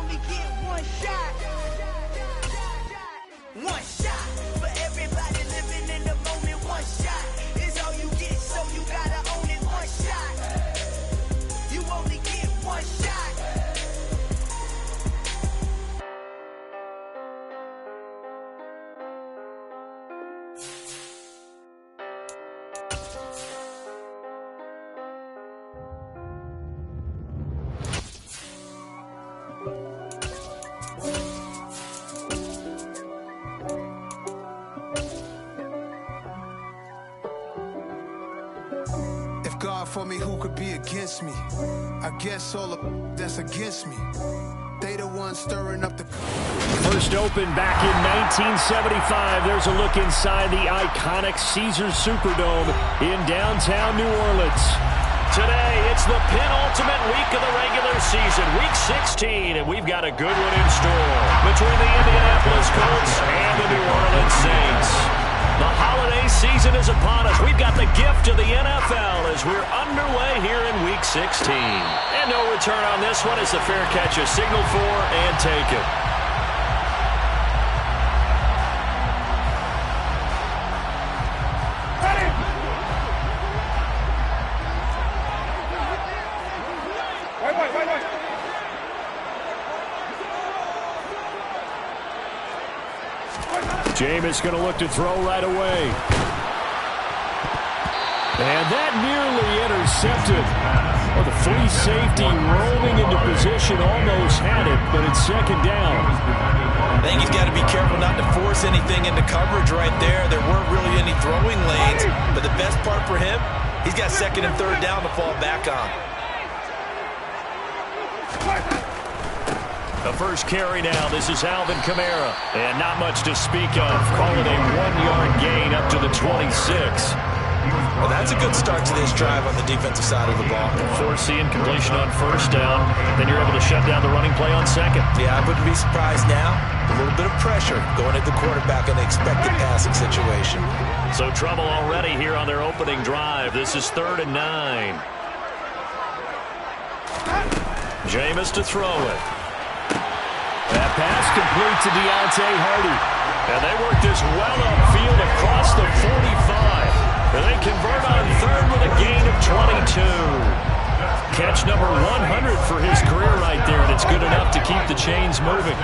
only get one shot. One shot for everybody living in the moment. One shot is all you get, so you gotta own it. One shot. You only get one shot. God for me, who could be against me? I guess all the that's against me. They the ones stirring up the... First opened back in 1975. There's a look inside the iconic Caesars Superdome in downtown New Orleans. Today, it's the penultimate week of the regular season, week 16, and we've got a good one in store between the Indianapolis Colts and the New Orleans Saints. The holiday season is upon us. We've got the gift of the NFL as we're underway here in Week 16. And no return on this one as the fair catch is signaled for and taken. Jameis going to look to throw right away. And that nearly intercepted. Well, the free safety rolling into position almost had it, but it's second down. I think he's got to be careful not to force anything into coverage right there. There weren't really any throwing lanes, but the best part for him, he's got second and third down to fall back on. The first carry now, this is Alvin Kamara. And not much to speak of. Call it a 1-yard gain up to the 26. Well, that's a good start to this drive on the defensive side of the ball. Forcing completion on first down. Then you're able to shut down the running play on second. Yeah, I wouldn't be surprised now. A little bit of pressure going at the quarterback in the expected passing situation. So trouble already here on their opening drive. This is 3rd and 9. Jameis to throw it. That pass complete to Deontay Hardy. And they work this well upfield across the 45. And they convert on third with a gain of 22. Catch number 100 for his career right there, and it's good enough to keep the chains moving.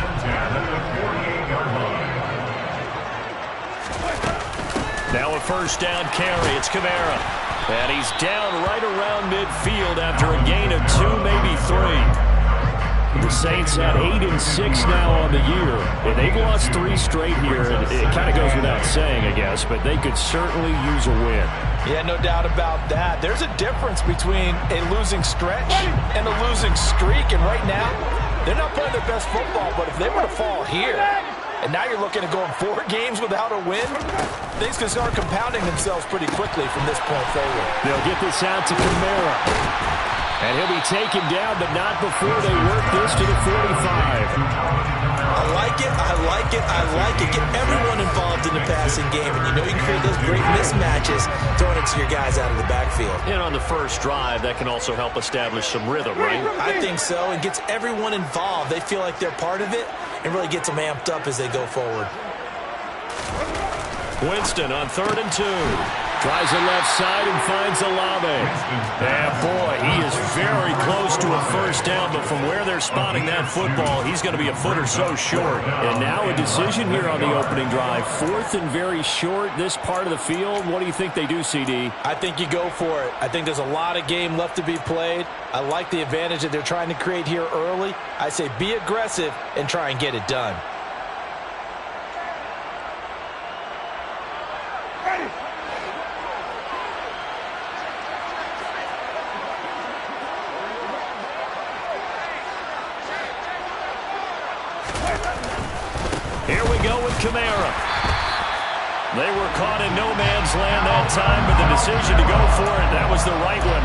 Now a first down carry. It's Kamara. And he's down right around midfield after a gain of 2, maybe 3. The Saints at 8-6 now on the year, and they've lost 3 straight here, and it kind of goes without saying, I guess, but they could certainly use a win. Yeah, no doubt about that. There's a difference between a losing stretch and a losing streak, and right now, they're not playing their best football, but if they were to fall here, and now you're looking at going 4 games without a win, things can start compounding themselves pretty quickly from this point forward. They'll get this out to Kamara. And he'll be taken down, but not before they work this to the 45. I like it, I like it, I like it. Get everyone involved in the passing game, and you know you can create those great mismatches throwing it to your guys out of the backfield. And on the first drive, that can also help establish some rhythm, right? I think so. It gets everyone involved. They feel like they're part of it, and really gets them amped up as they go forward. Winston on 3rd and 2. Tries the left side and finds Olave. And boy, he is very close to a first down, but from where they're spotting that football, he's going to be a foot or so short. And now a decision here on the opening drive. 4th and very short, this part of the field. What do you think they do, CD? I think you go for it. I think there's a lot of game left to be played. I like the advantage that they're trying to create here early. I say be aggressive and try and get it done. Here we go with Kamara. They were caught in no man's land that time, but the decision to go for it, that was the right one.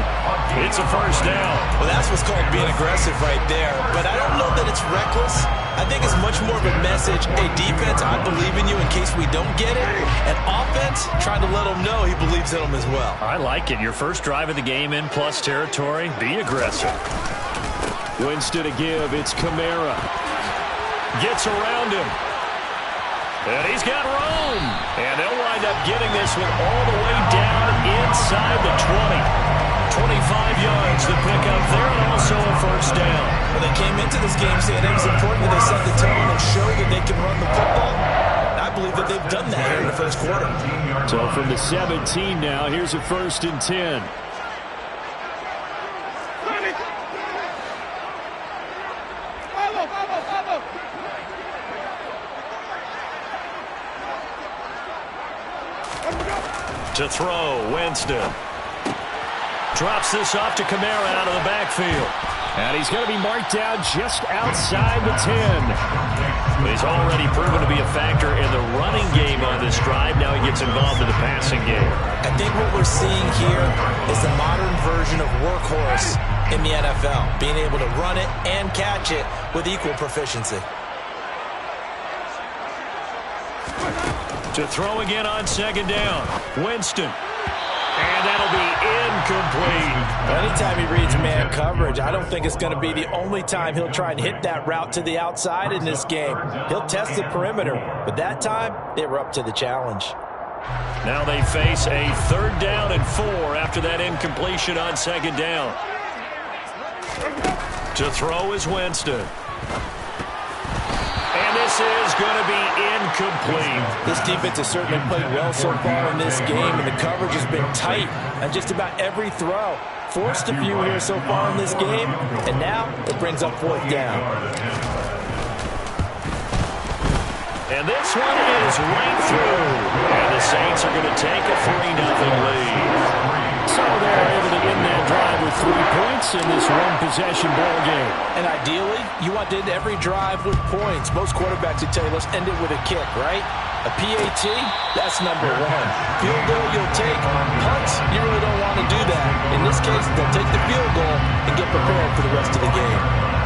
It's a first down. Well, that's what's called being aggressive right there. But I don't know that it's reckless. I think it's much more of a message. Hey, defense, I believe in you in case we don't get it. And offense, trying to let him know he believes in them as well. I like it. Your first drive of the game in plus territory, be aggressive. Winston to give. It's Kamara. Gets around him. And he's got room. And they'll wind up getting this one all the way down inside the 20. 25 yards to pick up there, and also a first down. Well, they came into this game saying it was important that they set the tone and show that they can run the football. And I believe that they've done that here in the first quarter. So from the 17 now, here's a 1st and 10. To throw, Winston. Drops this off to Kamara out of the backfield. And he's going to be marked down just outside the 10. He's already proven to be a factor in the running game on this drive. Now he gets involved in the passing game. I think what we're seeing here is the modern version of workhorse in the NFL. Being able to run it and catch it with equal proficiency. To throw again on 2nd down. Winston. And that'll be incomplete. Anytime he reads man coverage, I don't think it's going to be the only time he'll try and hit that route to the outside in this game. He'll test the perimeter, but that time they were up to the challenge. Now they face a 3rd down and 4 after that incompletion on 2nd down. To throw is Winston. And this is going to be incomplete. This defense has certainly played well so far in this game, and the coverage has been tight on just about every throw. Forced a few here so far in this game, and now it brings up 4th down. And this one is right through. And the Saints are going to take a 3-0 lead. So they're able to end that drive with 3 points in this one-possession ball game. And ideally, you want to end every drive with points. Most quarterbacks would tell you, let's end it with a kick, right? A PAT, that's number 1. Field goal, you'll take. Punts, you really don't want to do that. In this case, they'll take the field goal and get prepared for the rest of the game.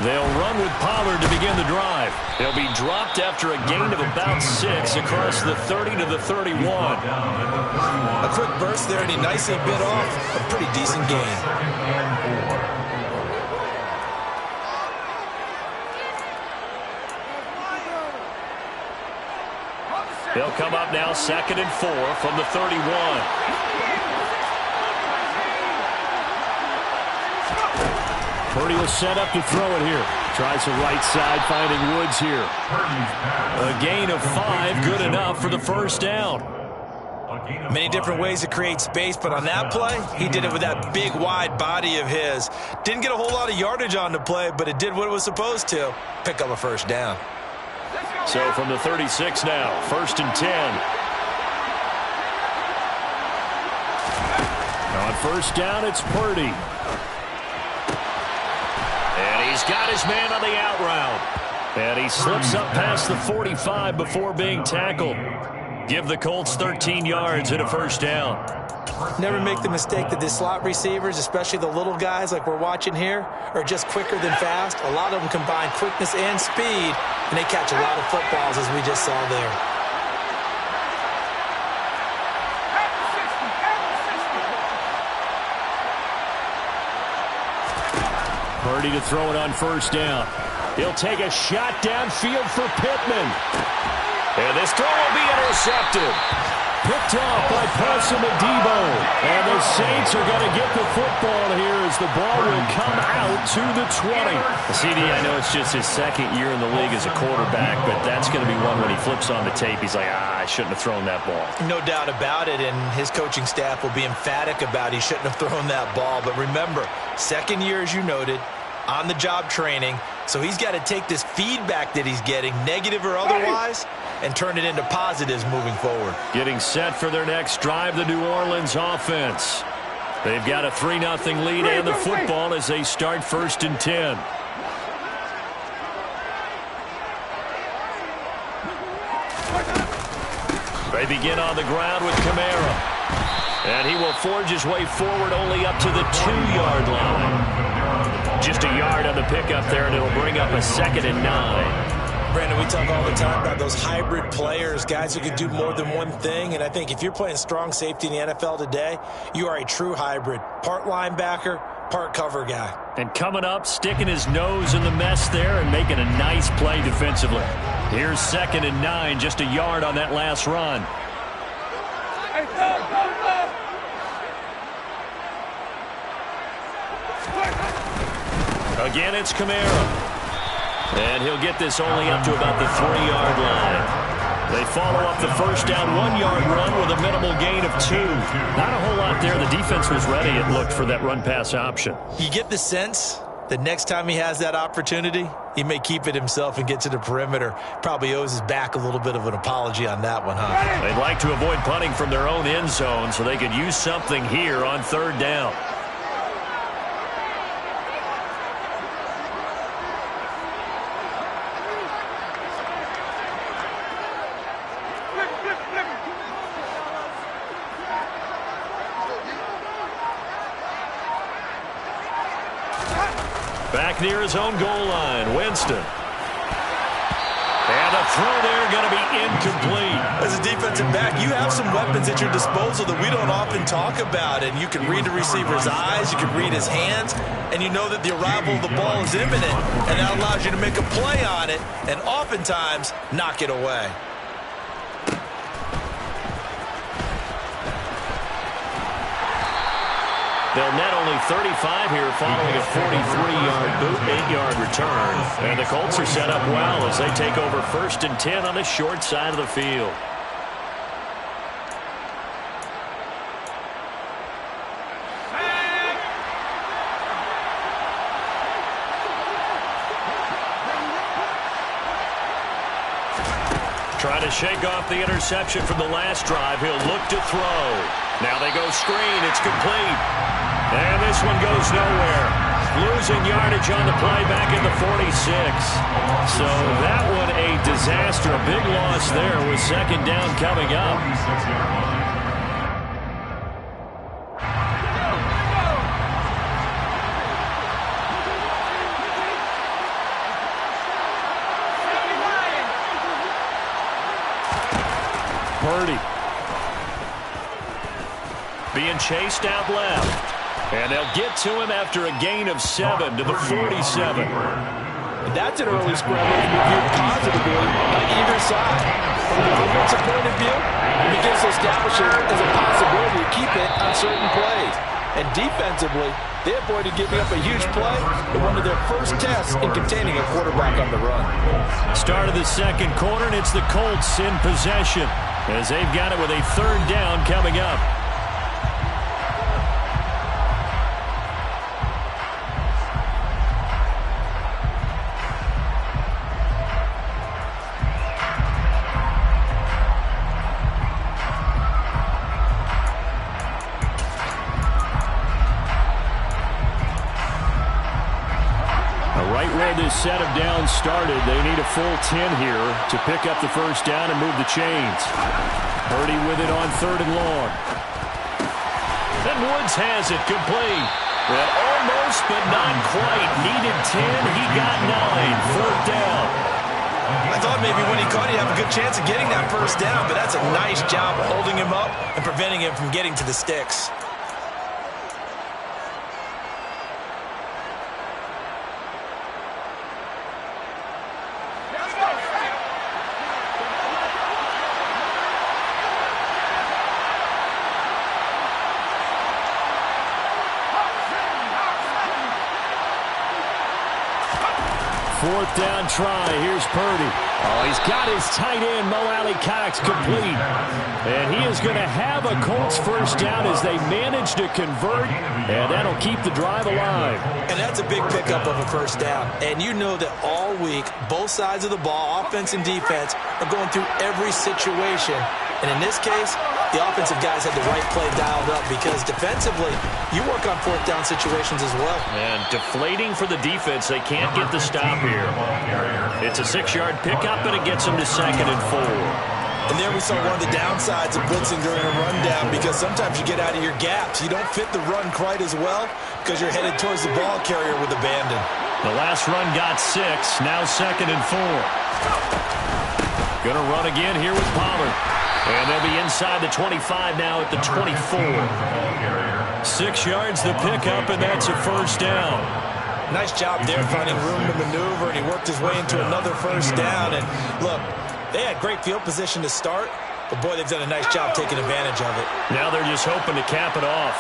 They'll run with Pollard to begin the drive. They'll be dropped after a gain of about 6 across the 30 to the 31. A quick burst there, and he nicely bit off a pretty decent gain. They'll come up now 2nd and 4 from the 31. Purdy will set up to throw it here. Tries the right side, finding Woods here. A gain of 5, good enough for the 1st down. Many different ways to create space, but on that play, he did it with that big, wide body of his. Didn't get a whole lot of yardage on the play, but it did what it was supposed to. Pick up a 1st down. So from the 36 now, 1st and 10. On 1st down, it's Purdy. And he's got his man on the out route. And he slips up past the 45 before being tackled. Give the Colts 13 yards and a 1st down. Never make the mistake that the slot receivers, especially the little guys like we're watching here, are just quicker than fast. A lot of them combine quickness and speed, and they catch a lot of footballs, as we just saw there. Purdy to throw it on 1st down. He'll take a shot downfield for Pittman. And this throw will be intercepted. Picked off by Paulson Adebo. And the Saints are going to get the football here as the ball will come out to the 20. CD, I know it's just his 2nd year in the league as a quarterback, but that's going to be one when he flips on the tape. He's like, I shouldn't have thrown that ball. No doubt about it, and his coaching staff will be emphatic about he shouldn't have thrown that ball. But remember, 2nd year, as you noted, on-the-job training, so he's got to take this feedback that he's getting, negative or otherwise, and turn it into positives moving forward. Getting set for their next drive, the New Orleans offense. They've got a 3-0 lead and the football as they start 1st and 10. They begin on the ground with Kamara. And he will forge his way forward only up to the 2-yard line. Just a yard on the pickup there, and it'll bring up a 2nd and 9. Brandon, we talk all the time about those hybrid players, guys who can do more than one thing. And I think if you're playing strong safety in the NFL today, you are a true hybrid. Part linebacker, part cover guy. And coming up, sticking his nose in the mess there and making a nice play defensively. Here's 2nd and 9, just a yard on that last run. Again, it's Kamara. And he'll get this only up to about the 3-yard line. They follow up the first down 1-yard run with a minimal gain of 2. Not a whole lot there. The defense was ready, it looked, for that run-pass option. You get the sense that next time he has that opportunity, he may keep it himself and get to the perimeter. Probably owes his back a little bit of an apology on that one, huh? They'd like to avoid punting from their own end zone so they could use something here on 3rd down. Back near his own goal line, Winston. And a throw there going to be incomplete. As a defensive back, you have some weapons at your disposal that we don't often talk about. And you can read the receiver's eyes, you can read his hands, and you know that the arrival of the ball is imminent. And that allows you to make a play on it and oftentimes knock it away. They'll net only 35 here following a 43-yard boot, 8-yard return. And the Colts are set up well as they take over 1st and 10 on the short side of the field. Trying to shake off the interception from the last drive. He'll look to throw. Now they go screen. It's complete. And this one goes nowhere. Losing yardage on the play back in the 46. So that one a disaster. A big loss there with 2nd down coming up. Purdy being chased out left. And they'll get to him after a gain of 7 to the 47. And that's an early spread that can be viewed positively by either side. From the offensive point of view, it begins to establish it as a possibility to keep it on certain plays. And defensively, they avoided giving up a huge play in one of their first tests in containing a quarterback on the run. Start of the 2nd quarter, and it's the Colts in possession as they've got it with a 3rd down coming up. This set of downs started. They need a full 10 here to pick up the 1st down and move the chains. Purdy with it on 3rd and long. Then Woods has it complete. Well, almost, but not quite. Needed 10. He got 9. 4th down. I thought maybe when he caught it, he'd have a good chance of getting that 1st down, but that's a nice job holding him up and preventing him from getting to the sticks. Fourth down try. Here's Purdy. Oh, he's got his tight end, Mo Alley-Cox, complete. And he is going to have a Colts 1st down as they manage to convert, and that'll keep the drive alive. And that's a big pickup of a 1st down. And you know that all week, both sides of the ball, offense and defense, are going through every situation. And in this case, the offensive guys had the right play dialed up because defensively, you work on 4th down situations as well. And deflating for the defense. They can't get the stop here. It's a 6-yard pickup, and it gets them to 2nd and 4. And there we saw one of the downsides of blitzing during a rundown, because sometimes you get out of your gaps. You don't fit the run quite as well because you're headed towards the ball carrier with abandon. The last run got 6. Now 2nd and 4. Going to run again here with Pollard. And they'll be inside the 25 now at the 24. 6 yards the pickup, and that's a first down. Nice job there finding room to maneuver, and he worked his way into another first down. And look, they had great field position to start, but boy, they've done a nice job taking advantage of it. Now they're just hoping to cap it off.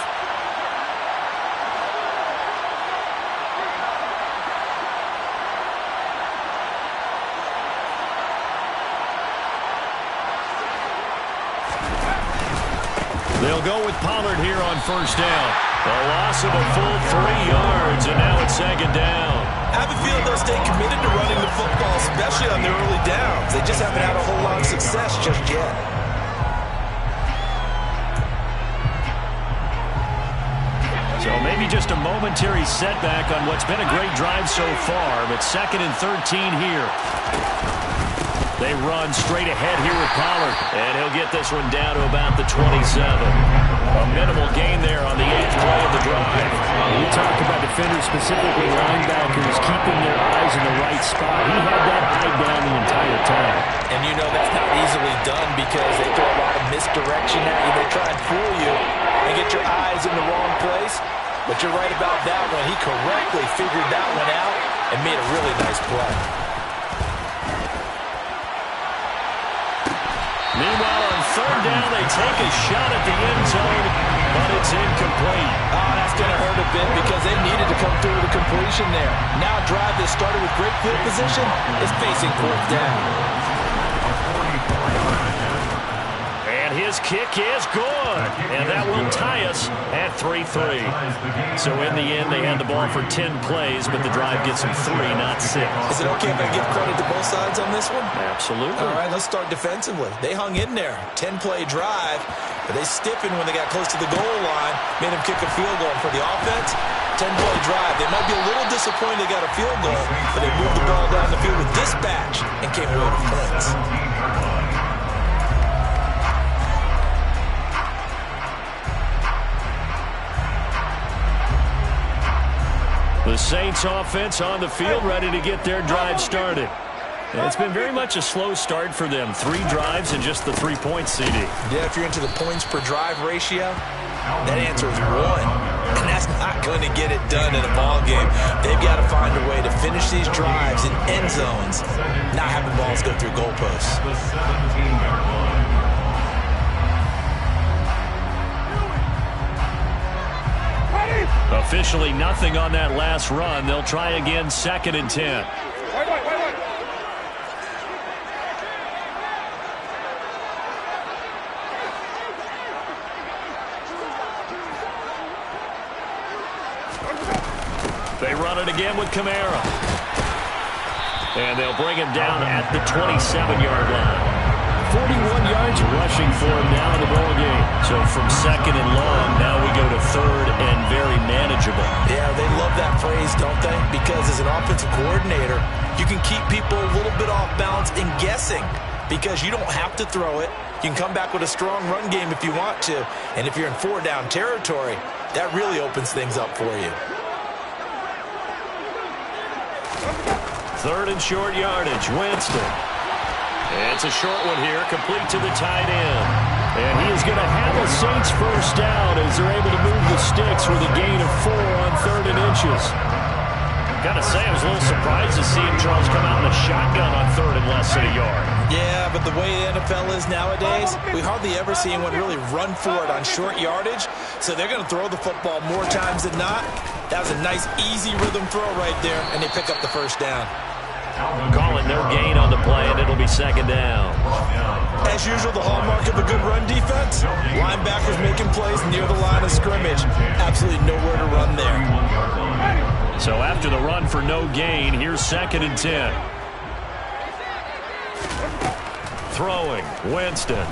They'll go with Pollard here on first down. A loss of a full 3 yards, and now it's 2nd down. I have a feeling they'll stay committed to running the football, especially on the early downs. They just haven't had a whole lot of success just yet. So maybe just a momentary setback on what's been a great drive so far, but 2nd and 13 here. They run straight ahead here with Pollard, and he'll get this one down to about the 27. A minimal gain there on the 8th play of the drive. We talked about defenders, specifically linebackers, keeping their eyes in the right spot. He had that eye down the entire time. And you know that's not easily done because they throw a lot of misdirection at you. They try and fool you and get your eyes in the wrong place. But you're right about that one. He correctly figured that one out and made a really nice play. Meanwhile, on 3rd down, they take a shot at the end zone, but it's incomplete. Oh, that's going to hurt a bit because they needed to come through with a completion there. Now a drive that started with great field position is facing 4th down. And his kick is good, and that will tie us at 3-3. So in the end, they had the ball for 10 plays, but the drive gets them 3, not 6. Is it okay if I give credit to both sides on this one? Absolutely. All right, let's start defensively. They hung in there. 10-play drive, but they stiffened when they got close to the goal line, made them kick a field goal. For the offense, 10-play drive. They might be a little disappointed they got a field goal, but they moved the ball down the field with dispatch and came away with points. The Saints offense on the field, ready to get their drive started. And it's been very much a slow start for them. 3 drives and just the 3 points, CD. Yeah, if you're into the points per drive ratio, that answer is 1. And that's not going to get it done in a ball game. They've got to find a way to finish these drives in end zones, not having balls go through goalposts. Officially nothing on that last run. They'll try again, 2nd and 10. They run it again with Kamara. And they'll bring him down at the 27-yard line. 41 yards rushing for him now in the ball game. So from 2nd and long, now we go to 3rd and very manageable. Yeah, they love that phrase, don't they? Because as an offensive coordinator, you can keep people a little bit off balance and guessing because you don't have to throw it. You can come back with a strong run game if you want to. And if you're in 4-down territory, that really opens things up for you. 3rd and short yardage, Winston. It's a short one here, complete to the tight end. And he is going to have a Saints first down as they're able to move the sticks with a gain of 4 on 3rd and inches. Got to say, I was a little surprised to see him, Charles, come out in a shotgun on 3rd and less than a yard. Yeah, but the way the NFL is nowadays, we hardly ever see anyone really run for it on short yardage. So they're going to throw the football more times than not. That was a nice, easy rhythm throw right there, and they pick up the first down. Calling no gain on the play, and it'll be 2nd down. As usual, the hallmark of a good run defense, linebackers making plays near the line of scrimmage. Absolutely nowhere to run there. So after the run for no gain, here's 2nd and 10. Throwing, Winston.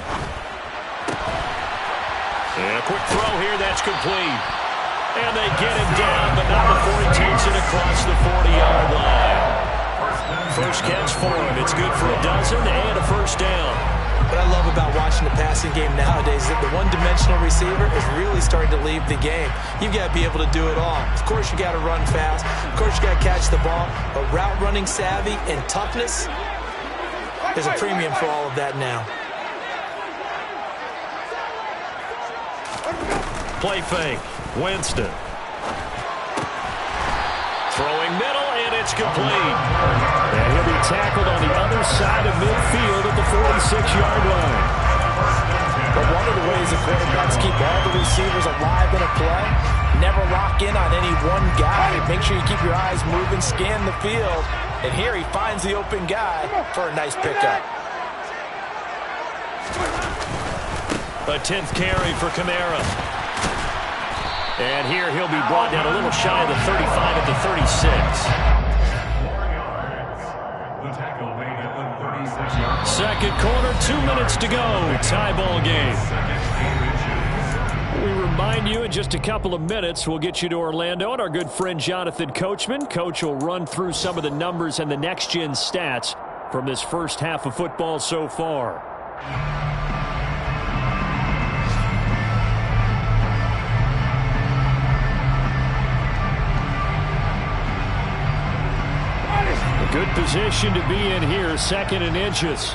And a quick throw here, that's complete. And they get him down, but not before he takes it across the 40-yard line. First catch for him. It's good for a dozen and a first down. What I love about watching the passing game nowadays is that the one-dimensional receiver is really starting to leave the game. You've got to be able to do it all. Of course, you got to run fast. Of course, you got to catch the ball. But route running savvy and toughness, there's a premium for all of that now. Play fake. Winston. Throwing middle, and it's complete. And he'll be tackled on the other side of midfield at the 46-yard line. But one of the ways the quarterbacks keep all the receivers alive in a play, never lock in on any one guy. Make sure you keep your eyes moving, scan the field. And here he finds the open guy for a nice pickup. A 10th carry for Kamara. And here he'll be brought down a little shy of the 35 at the 36. Second quarter, 2 minutes to go. Tie ball game. We remind you in just a couple of minutes we'll get you to Orlando and our good friend Jonathan Coachman. Coach will run through some of the numbers and the next-gen stats from this first half of football so far. A good position to be in here, 2nd and inches.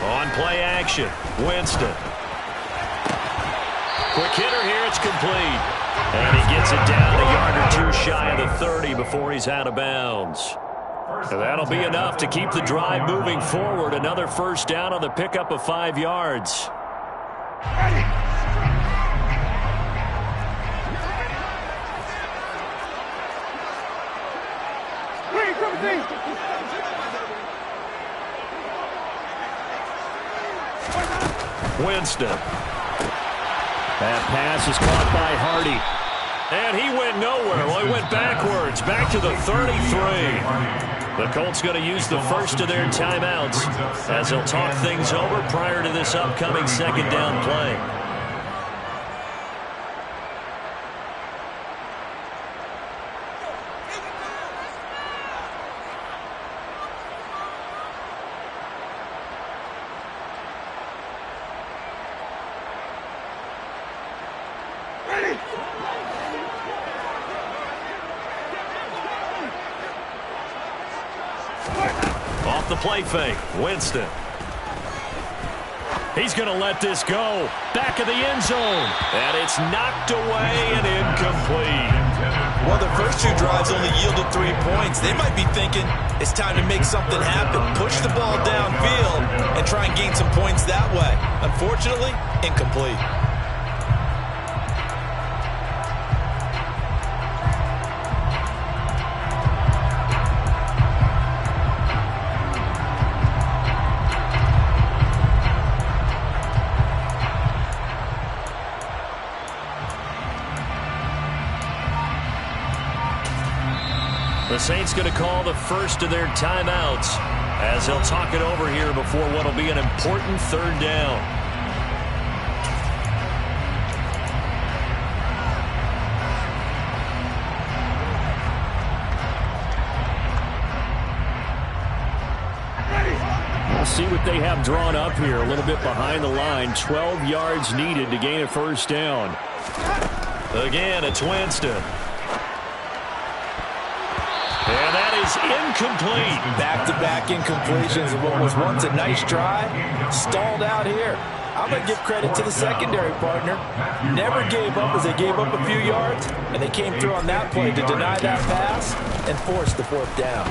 On play action, Winston. Quick hitter here, it's complete. And he gets it down a yard or two shy of the 30 before he's out of bounds. And that'll be enough to keep the drive moving forward. Another first down on the pickup of 5 yards. Winston. That pass is caught by Hardy. And he went nowhere. Well, he went backwards, back to the 33. The Colts going to use the first of their timeouts as they'll talk things over prior to this upcoming second down play. Off the play fake, Winston. He's going to let this go. Back of the end zone. And it's knocked away and incomplete. Well, the first 2 drives only yielded 3 points. They might be thinking it's time to make something happen. Push the ball downfield and try and gain some points that way. Unfortunately, incomplete. The Saints going to call the first of their timeouts as they'll talk it over here before what will be an important third down. We'll see what they have drawn up here a little bit behind the line. 12 yards needed to gain a first down. Again, it's Winston. And that is incomplete. Back-to-back incompletions of what was once a nice drive. Stalled out here. I'm going to give credit to the secondary partner. Never gave up as they gave up a few yards, and they came through on that play to deny that pass and force the 4th down.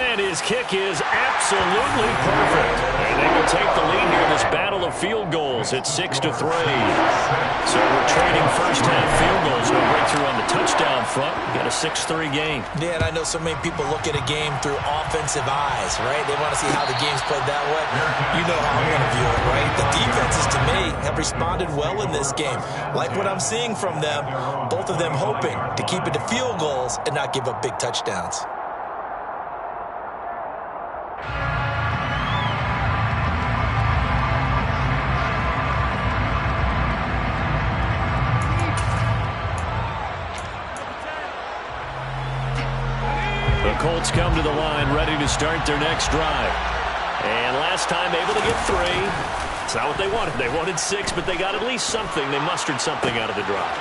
And his kick is absolutely perfect. And they will take the lead here in this battle of field goals at 6-3. So we're trading first half field goals. No breakthrough on the touchdown front. We've got a 6-3 game. Yeah, and I know so many people look at a game through offensive eyes, right? They want to see how the game's played that way. You know how I'm going to view it, right? The defenses, to me, have responded well in this game. Like what I'm seeing from them, both of them hoping to keep it to field goals and not give up big touchdowns. The Colts come to the line, ready to start their next drive. And last time able to get 3. It's not what they wanted. They wanted 6, but they got at least something. They mustered something out of the drive.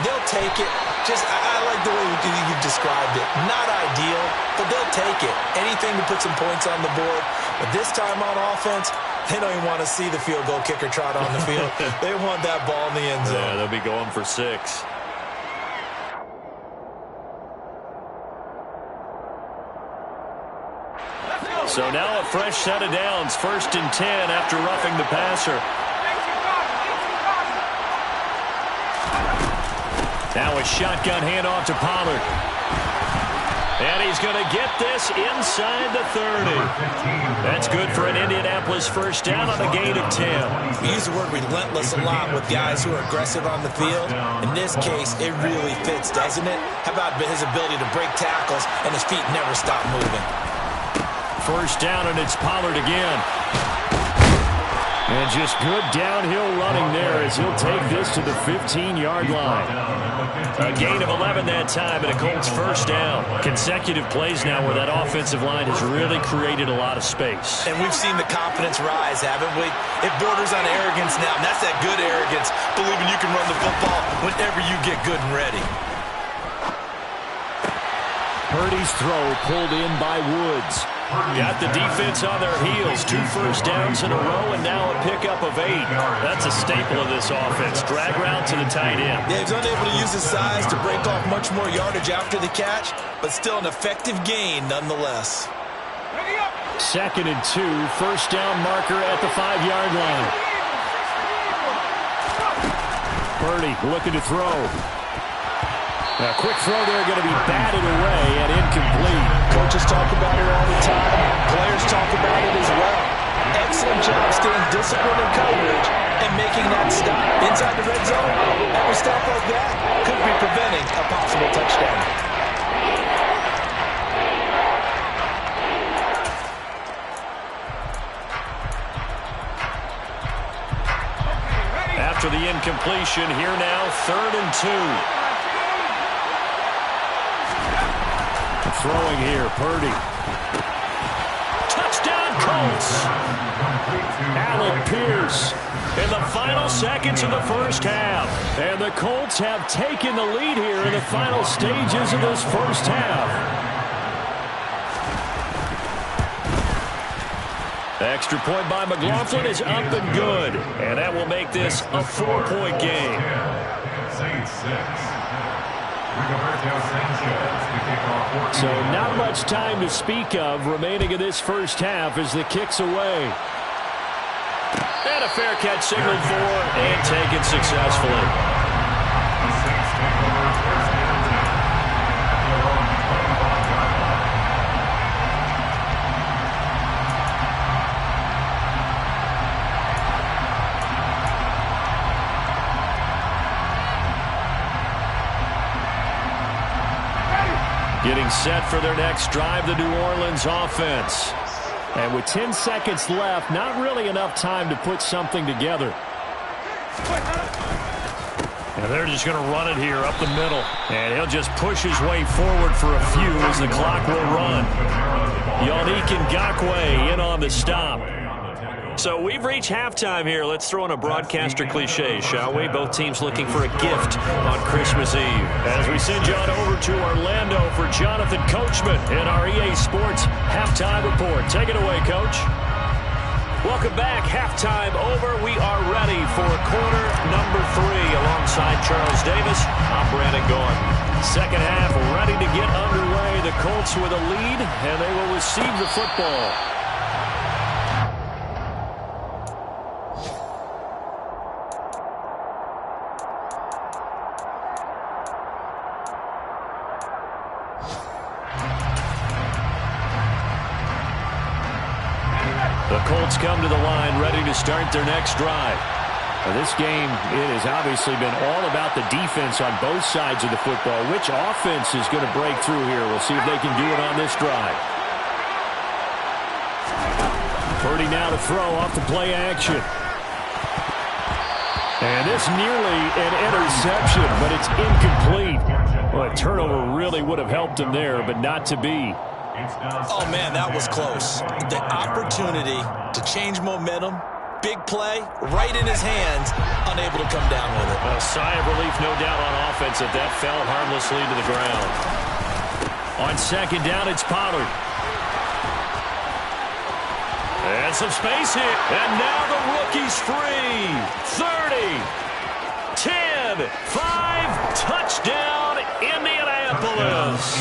They'll take it. I like the way you've described it. Not ideal, but they'll take it. Anything to put some points on the board. But this time on offense, they don't even want to see the field goal kicker trot on the field. They want that ball in the end zone. Yeah, they'll be going for 6. So now a fresh set of downs. 1st and 10 after roughing the passer. Now a shotgun handoff to Pollard. And he's going to get this inside the 30. That's good for an Indianapolis first down on a gain of 10. We use the word relentless a lot with guys who are aggressive on the field. In this case, it really fits, doesn't it? How about his ability to break tackles and his feet never stop moving? First down, and it's Pollard again. And just good downhill running there as he'll take this to the 15-yard line. A gain of 11 that time, and a Colts first down. Consecutive plays now where that offensive line has really created a lot of space. And we've seen the confidence rise, haven't we? It borders on arrogance now, and that's that good arrogance, believing you can run the football whenever you get good and ready. Purdy's throw pulled in by Woods. Got the defense on their heels. 2 first downs in a row, and now a pickup of 8. That's a staple of this offense. Drag route to the tight end. Yeah, he's unable to use his size to break off much more yardage after the catch, but still an effective gain nonetheless. 2nd and 2. First down marker at the 5-yard line. Purdy looking to throw. A quick throw there, going to be batted away and incomplete. Coaches talk about it all the time. Players talk about it as well. Excellent job staying disciplined in coverage and making that stop. Inside the red zone, every stop like that could be preventing a possible touchdown. After the incompletion, here now, 3rd and 2. Throwing here, Purdy. Touchdown, Colts. Alec Pierce in the final seconds of the first half. And the Colts have taken the lead here in the final stages of this first half. Extra point by McLaughlin is up and good. And that will make this a 4-point game. So not much time to speak of remaining in this first half as the kick's away. And a fair catch signaled for and taken successfully. Getting set for their next drive, the New Orleans offense. And with 10 seconds left, not really enough time to put something together. And they're just going to run it here up the middle. And he'll just push his way forward for a few as the clock will run. Yannick Ngakoue in on the stop. So we've reached halftime here. Let's throw in a broadcaster cliche, shall we? Both teams looking for a gift on Christmas Eve. As we send you on over to Orlando for Jonathan Coachman in our EA Sports Halftime Report. Take it away, Coach. Welcome back. Halftime over. We are ready for quarter number 3 alongside Charles Davis. I'm Brandon Gordon. Second half ready to get underway. The Colts with a lead, and they will receive the football. The Colts come to the line ready to start their next drive. Now this game, it has obviously been all about the defense on both sides of the football. Which offense is going to break through here? We'll see if they can do it on this drive. Purdy now to throw off the play action. And this nearly an interception, but it's incomplete. Well, a turnover really would have helped him there, but not to be. Oh, man, that was close. The opportunity to change momentum, big play, right in his hands, unable to come down with it. A sigh of relief, no doubt, on offense that fell harmlessly to the ground. On second down, it's Pollard. And some space here. And now the rookie's free. 30, 10, 5, touchdown, Indianapolis.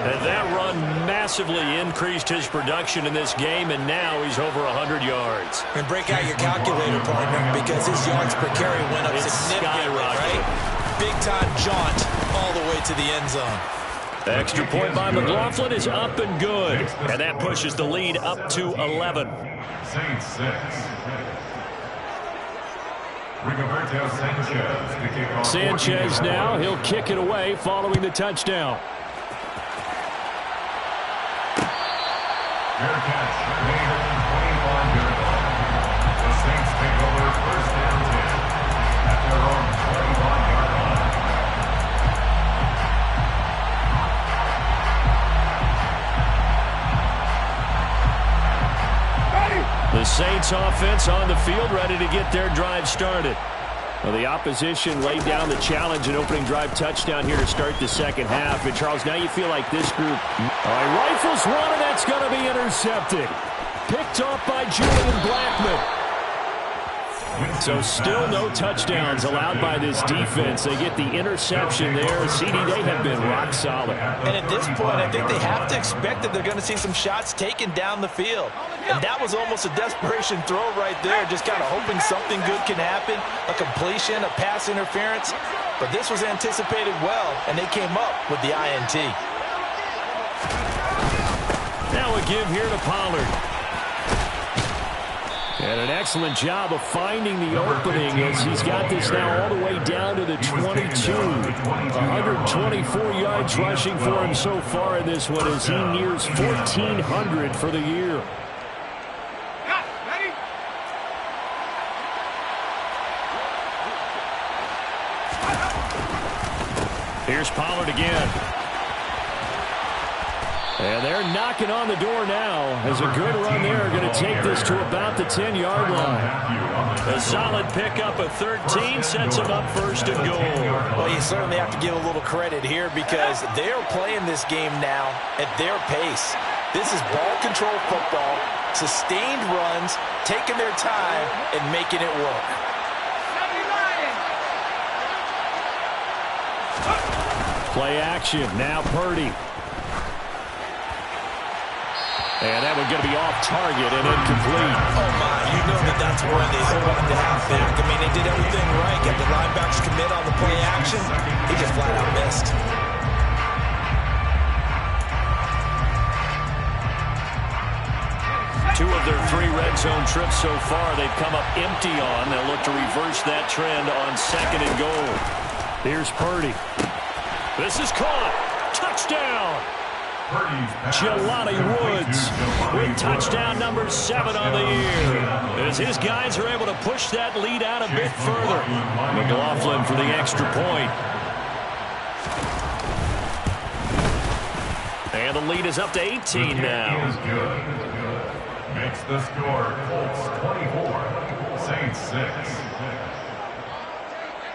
And that run massively increased his production in this game, and now he's over 100 yards. And break out your calculator, partner, because his yards per carry went up significantly, right? Big-time jaunt all the way to the end zone. Extra point by McLaughlin is up and good. And that pushes the lead up to 11. Saints 6. Rigoberto Sanchez to kick off. Sanchez now, he'll kick it away following the touchdown. Fair catch made at the 25-yard line. The Saints take over first down 10 at their own 25-yard line. The Saints offense on the field, ready to get their drive started. Well, the opposition laid down the challenge and opening drive touchdown here to start the second half. And, Charles, now you feel like this group rifles one, and that's going to be intercepted. Picked off by Julian Blackman. So still no touchdowns allowed by this defense. They get the interception there. CD, they have been rock solid. And at this point, I think they have to expect that they're going to see some shots taken down the field. And that was almost a desperation throw right there, just kind of hoping something good can happen, a completion, a pass interference. But this was anticipated well, and they came up with the INT. Now a give here to Pollard. And an excellent job of finding the opening as he's got this now all the way down to the 22. 124 yards rushing for him so far in this one as he nears 1,400 for the year. Here's Pollard again. And they're knocking on the door now as a good run there. Going to take this to about the 10-yard line. A solid pickup of 13 sets them up first and goal. Well, you certainly have to give a little credit here because they are playing this game now at their pace. This is ball control football, sustained runs, taking their time and making it work. Play action. Now Purdy. And that one's going to be off target and incomplete. Oh, my. You know that's where they hold on to halfback. I mean, they did everything right. Got the linebackers commit on the play action. He just flat out missed. Two of their 3 red zone trips so far they've come up empty on. They'll look to reverse that trend on second and goal. Here's Purdy. This is caught. Touchdown. Jelani Woods with touchdown number 7 on the year. As his guys are able to push that lead out a bit further. McLaughlin for the extra point. And the lead is up to 18 now. Makes the score Colts 24, Saints 6.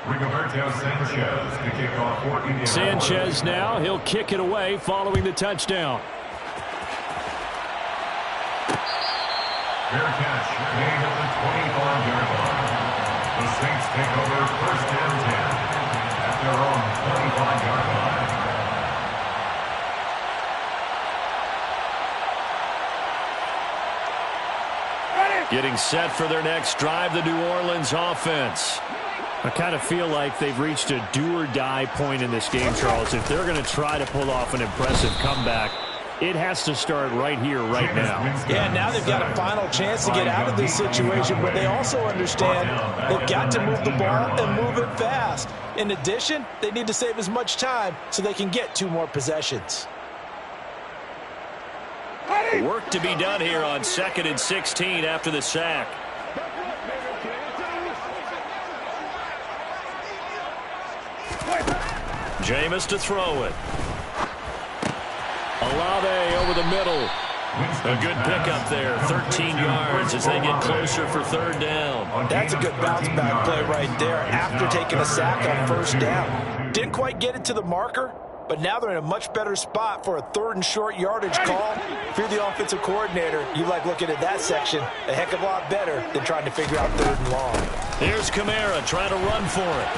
Rigoberto Sanchez to kick off for Indianapolis. Sanchez now, he'll kick it away following the touchdown. Fair catch made at the 25-yard line. The Saints take over first and 10 at their own 25-yard line. Getting set for their next drive, the New Orleans offense. I kind of feel like they've reached a do-or-die point in this game, Charles. If they're going to try to pull off an impressive comeback, it has to start right here, right now. Yeah, now they've got a final chance to get out of this situation, but they also understand they've got to move the ball and move it fast. In addition, they need to save as much time so they can get 2 more possessions. Work to be done here on 2nd and 16 after the sack. Jameis to throw it. Olave over the middle. A good pickup there, 13 yards as they get closer for third down. That's a good bounce-back play right there after taking a sack on first down. Didn't quite get it to the marker, but now they're in a much better spot for a third and short yardage call. If you're the offensive coordinator, you like looking at that section a heck of a lot better than trying to figure out third and long. Here's Kamara trying to run for it.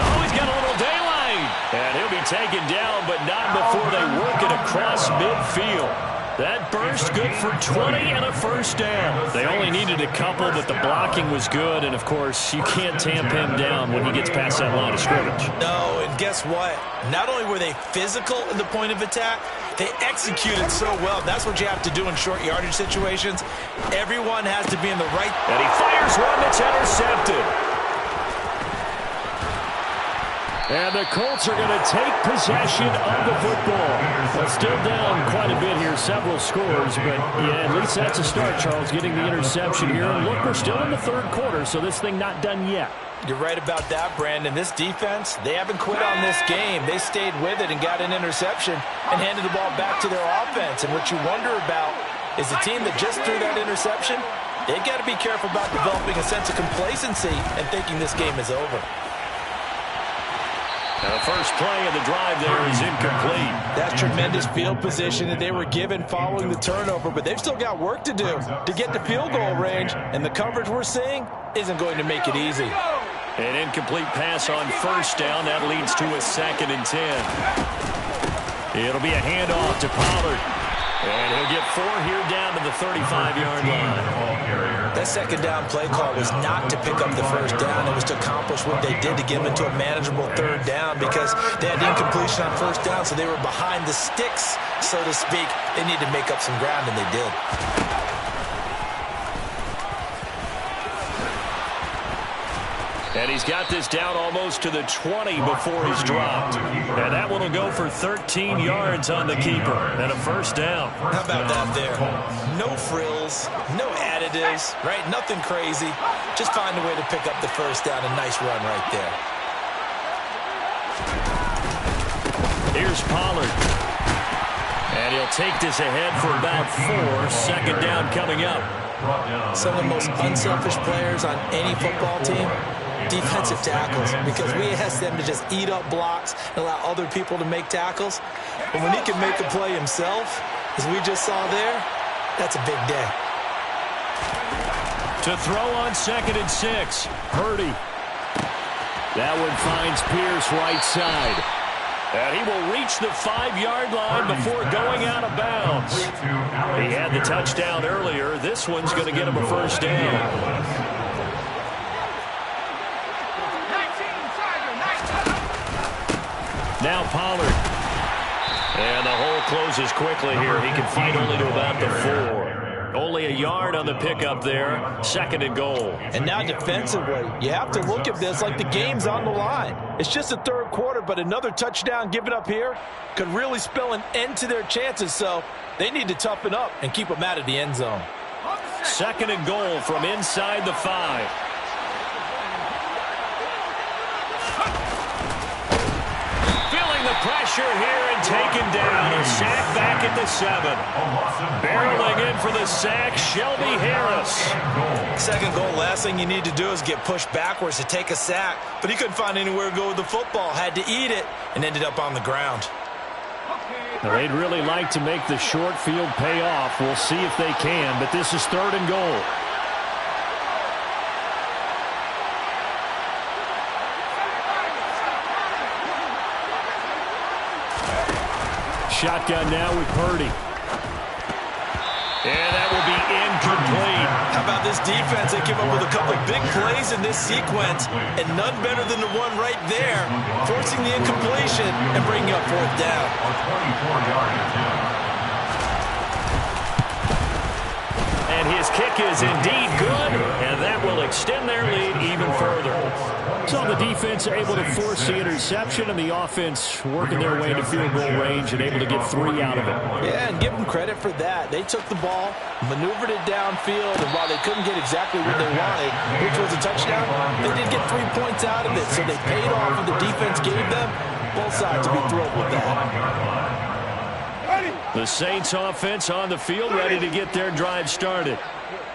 Oh, he's got a little daylight. And he'll be taken down, but not before they work it across midfield. That burst good for 20 and a first down. They only needed a couple, but the blocking was good. And, of course, you can't tamp him down when he gets past that line of scrimmage. No, and guess what? Not only were they physical in the point of attack, they executed so well. That's what you have to do in short yardage situations. Everyone has to be in the right. And he fires one that's intercepted. And the Colts are going to take possession of the football. Well, still down quite a bit here, several scores, but yeah, at least that's a start, Charles, getting the interception here. And look, we're still in the third quarter, so this thing not done yet. You're right about that, Brandon. This defense, they haven't quit on this game. They stayed with it and got an interception and handed the ball back to their offense. And what you wonder about is the team that just threw that interception, they've got to be careful about developing a sense of complacency and thinking this game is over. Now the first play of the drive there is incomplete. That tremendous field position that they were given following the turnover, but they've still got work to do to get to field goal range, and the coverage we're seeing isn't going to make it easy. An incomplete pass on first down. That leads to a 2nd and 10. It'll be a handoff to Pollard. And he'll get 4 here down to the 35-yard line. That second down play call was not to pick up the first down. It was to accomplish what they did to get them into a manageable third down because they had incompletion on first down, so they were behind the sticks, so to speak. They needed to make up some ground, and they did. And he's got this down almost to the 20 before he's dropped. And that one will go for 13 yards on the keeper and a first down. How about that there? No frills, no additives, right? Nothing crazy. Just find a way to pick up the first down. A nice run right there. Here's Pollard. And he'll take this ahead for about 4. Second down coming up. Some of the most unselfish players on any football team, defensive tackles, because we ask them to just eat up blocks and allow other people to make tackles. But when he can make a play himself, as we just saw there, that's a big day. To throw on 2nd and 6, Purdy. That one finds Pierce right side. And he will reach the 5-yard line before going out of bounds. He had the touchdown earlier. This one's going to get him a first down. Now Pollard. And the hole closes quickly here. He can fight only to about the 4. Only a yard on the pickup there. 2nd and goal. And now defensively, you have to look at this like the game's on the line. It's just the third quarter, but another touchdown given up here could really spell an end to their chances. So they need to toughen up and keep them out of the end zone. 2nd and goal from inside the 5. Pressure here and taken down. A sack back at the 7. Barreling in for the sack, Shelby Harris. 2nd goal, last thing you need to do is get pushed backwards to take a sack. But he couldn't find anywhere to go with the football. Had to eat it and ended up on the ground. Now, they'd really like to make the short field pay off. We'll see if they can, but this is 3rd and goal. Shotgun now with Purdy. And that will be incomplete. How about this defense? They came up with a couple big plays in this sequence, and none better than the one right there, forcing the incompletion and bringing up 4th down. And his kick is indeed good, and that will extend their lead even further. So the defense able to force the interception, and the offense working their way into field goal range and able to get 3 out of it. Yeah, and give them credit for that. They took the ball, maneuvered it downfield, and while they couldn't get exactly what they wanted, which was a touchdown, they did get 3 points out of it. So they paid off what the defense gave them. Both sides will be thrilled with that. The Saints offense on the field, ready to get their drive started.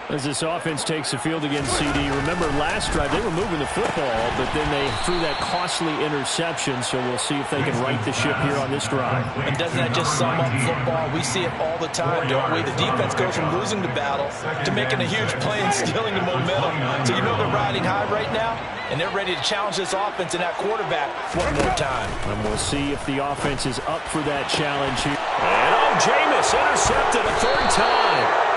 As this offense takes the field against CD. Remember last drive, they were moving the football, but then they threw that costly interception, so we'll see if they can right the ship here on this drive. And doesn't that just sum up football? We see it all the time, don't we? The defense goes from losing the battle to making a huge play and stealing the momentum. So you know they're riding high right now, and they're ready to challenge this offense and that quarterback one more time. And we'll see if the offense is up for that challenge here. And Jameis intercepted a third time.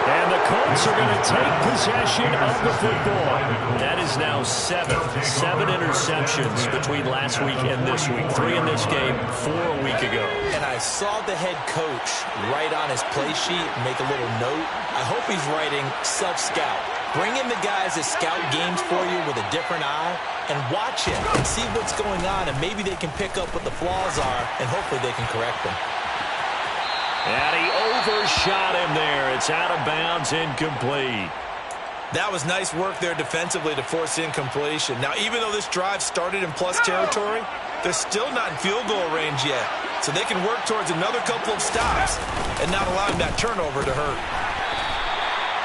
And the Colts are going to take possession of the football. That is now 7 interceptions between last week and this week. 3 in this game, 4 a week ago. And I saw the head coach write on his play sheet, make a little note. I hope he's writing self-scout. Bring in the guys that scout games for you with a different eye and watch him and see what's going on, and maybe they can pick up what the flaws are, and hopefully they can correct them. And he overshot him there. It's out of bounds, incomplete. That was nice work there defensively to force incompletion. Now, even though this drive started in plus territory, they're still not in field goal range yet. So they can work towards another couple of stops and not allowing that turnover to hurt.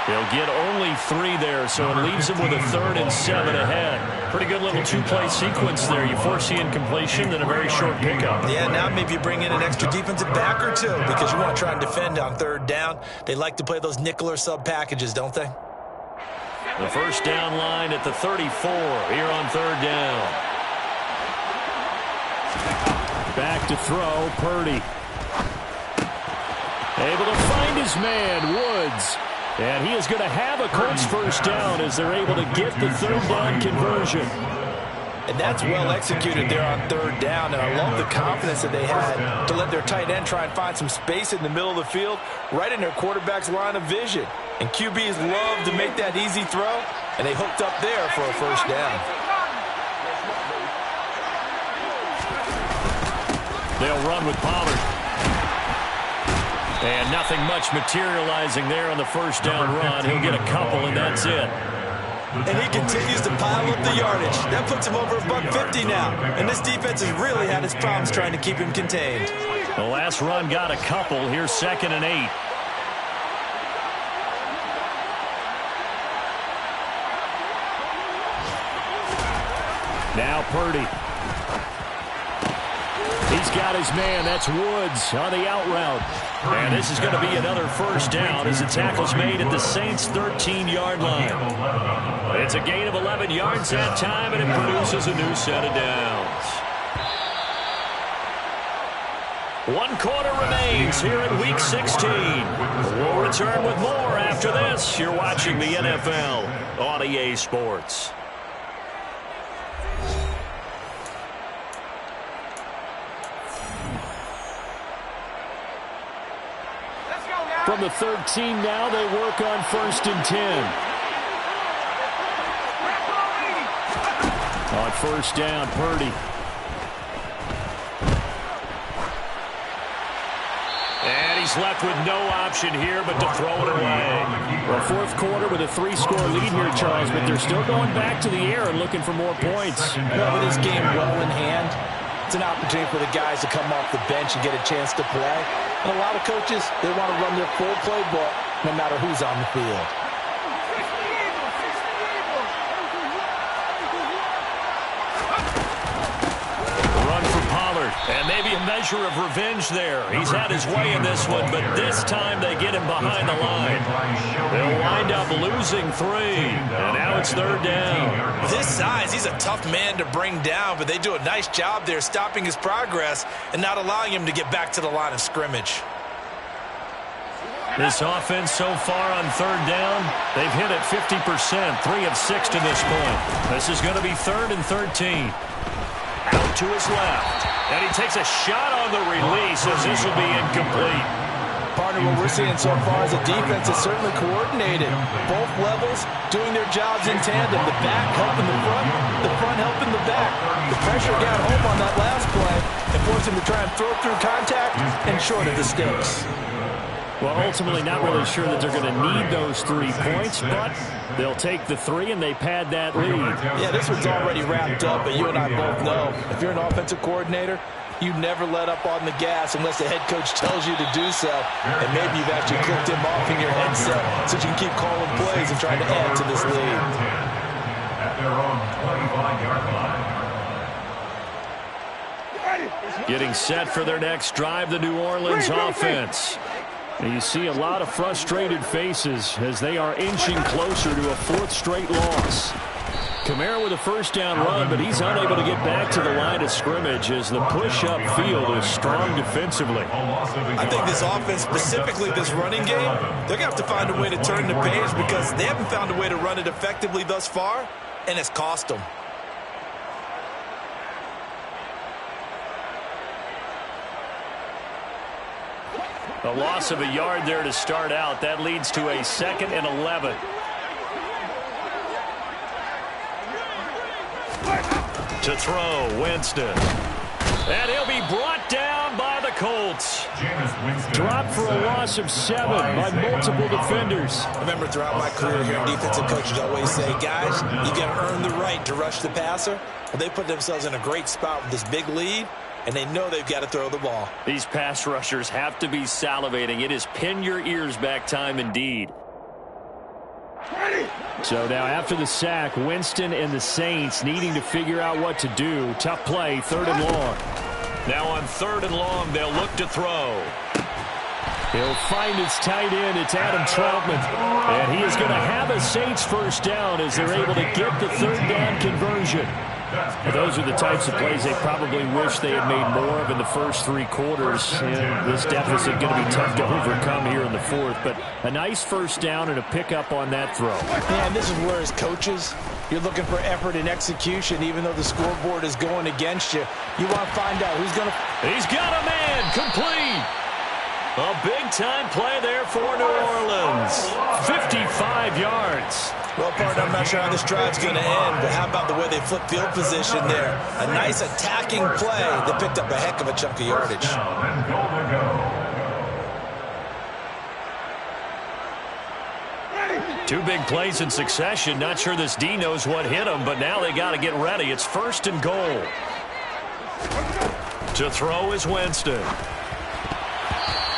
They'll get only 3 there, so it leaves them with a 3rd and 7 ahead. Pretty good little 2-play sequence there. You force the incompletion, then a very short pickup. Yeah, now maybe you bring in an extra defensive back or two because you want to try and defend on 3rd down. They like to play those nickel or sub packages, don't they? The first down line at the 34 here on 3rd down. Back to throw, Purdy. Able to find his man, Woods. And he is going to have a Colts first down as they're able to get the 3rd down conversion. And that's well executed there on 3rd down. And I love the confidence that they had to let their tight end try and find some space in the middle of the field, right in their quarterback's line of vision. And QBs love to make that easy throw, and they hooked up there for a first down. They'll run with Pollard. And nothing much materializing there on the first down run. He'll get a couple, and that's it. And he continues to pile up the yardage. That puts him over $150 now. And this defense has really had its problems trying to keep him contained. The last run got a couple. Here's 2nd and 8. Now Purdy. He's got his man. That's Woods on the out route. And this is going to be another first down as the tackle's made at the Saints' 13-yard line. It's a gain of 11 yards that time, and it produces a new set of downs. 1 quarter remains here in Week 16. We'll return with more after this. You're watching the NFL on EA Sports. From the 13 now, they work on 1st and 10. On 1st down, Purdy. And he's left with no option here but to throw it away. Well, 4th quarter with a 3-score lead here, Charles, but they're still going back to the air and looking for more points. Well, with this game well in hand, it's an opportunity for the guys to come off the bench and get a chance to play. And a lot of coaches, they want to run their full playbook no matter who's on the field. Run for Pollard. And maybe a measure of revenge there. He's had his way in this one, but this time they get him behind the line. They'll wind up losing 3. And now it's 3rd down. With his size, he's a tough man to bring down, but they do a nice job there stopping his progress and not allowing him to get back to the line of scrimmage. This offense so far on 3rd down, they've hit it 50%, 3 of 6 to this point. This is going to be 3rd and 13. Out to his left. And he takes a shot on the release as this will be incomplete. Partner, what we're seeing so far is a defense that's certainly coordinated. Both levels doing their jobs in tandem. The back helping the front helping the back. The pressure got home on that last play and forced him to try and throw through contact and short of the sticks. Well, ultimately not really sure that they're going to need those 3 points, but they'll take the 3 and they pad that lead. Yeah, this one's already wrapped up, but you and I both know if you're an offensive coordinator, You never let up on the gas unless the head coach tells you to do so. And maybe you've actually clicked him off in your headset so you can keep calling plays and trying to add to this lead. At their own 25-yard line. Getting set for their next drive, the New Orleans offense. And you see a lot of frustrated faces as they are inching closer to a 4th straight loss. Kamara with a first down run, but he's unable to get back to the line of scrimmage as the push-up field is strong defensively. I think this offense, specifically this running game, they're going to have to find a way to turn the page because they haven't found a way to run it effectively thus far, and it's cost them. A loss of a yard there to start out. That leads to a 2nd and 11. To throw, Winston. And he'll be brought down by the Colts. Dropped for a loss of 7 by multiple defenders. I remember throughout my career here, defensive coaches always say, guys, you got to earn the right to rush the passer. Well, they put themselves in a great spot with this big lead, and they know they've got to throw the ball. These pass rushers have to be salivating. It is pin your ears back time indeed. So now after the sack, Winston and the Saints needing to figure out what to do. Tough play, 3rd and long. Now on 3rd and long, they'll look to throw. He'll find his tight end. It's Adam Troutman. And he is going to have a Saints first down as they're able to get the 3rd down conversion. Those are the types of plays they probably wish they had made more of in the first 3 quarters. And this deficit going to be tough to overcome here in the 4th. But a nice first down and a pickup on that throw. Man, this is where as coaches, you're looking for effort and execution. Even though the scoreboard is going against you, you want to find out who's going to... He's got a man, complete. A big-time play there for New Orleans. 55 yards. Well, partner, I'm not sure how this drive's going to end, but how about the way they flip field position there? A nice attacking play that picked up a heck of a chunk of yardage. Two big plays in succession. Not sure this D knows what hit him, but now they got to get ready. It's 1st and goal. To throw is Winston.